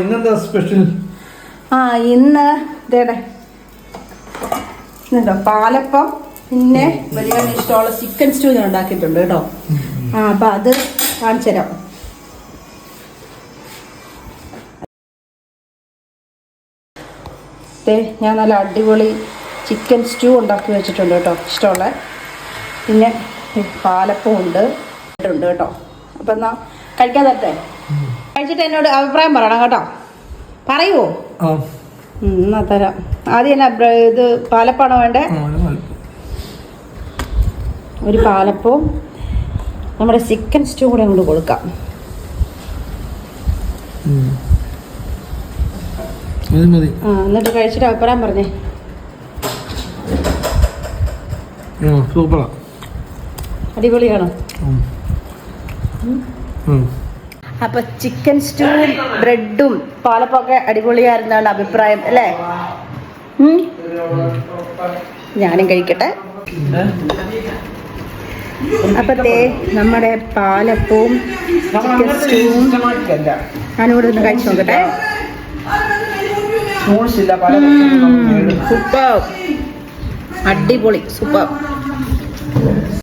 ഇന്നെന്താ സ്പെഷ്യൽ? ഇന്ന് ഇതുണ്ടോ പാലപ്പം, പിന്നെ വലിയ ഇഷ്ടമുള്ള ചിക്കൻ സ്റ്റൂ ഞാൻ ഉണ്ടാക്കിയിട്ടുണ്ട് കേട്ടോ. അപ്പൊ അത് കാണിച്ചു തരാം. ഞാൻ നല്ല അടിപൊളി ചിക്കൻ സ്റ്റൂ ഉണ്ടാക്കി വെച്ചിട്ടുണ്ട് കേട്ടോ, ഇഷ്ടമുള്ള. പിന്നെ പാലപ്പം ഉണ്ട് കേട്ടോ. അപ്പം എന്നാ കഴിക്കാൻ തരട്ടെ? കഴിച്ചിട്ട് എന്നോട് അഭിപ്രായം പറയണം കേട്ടോ. പറയുമോ? എന്നാ തരാം. ആദ്യം എന്നാ ഇത് പാലപ്പാണോ വേണ്ടേ? ഒരു പാലപ്പവും നമ്മുടെ ചിക്കൻ സ്റ്റൂ കൂടെ അങ്ങോട്ട് കൊടുക്കാം. എന്നിട്ട് കഴിച്ചിട്ട് അഭിപ്രായം പറഞ്ഞേ. സൂപ്പറാ, അടിപൊളിയാണോ? അപ്പൊ ചിക്കൻ സ്റ്റൂവും ബ്രെഡും പാലപ്പൊക്കെ അടിപൊളിയായിരുന്നാണ് അഭിപ്രായം അല്ലേ? ഞാനും കഴിക്കട്ടെ. അപ്പൊ നമ്മുടെ പാലപ്പവും ചിക്കൻ സ്റ്റൂവും ഞാനിവിടെ ഒന്ന് കഴിച്ചു നോക്കട്ടെ. സൂപ്പർ, അടിപൊളി, സൂപ്പർ.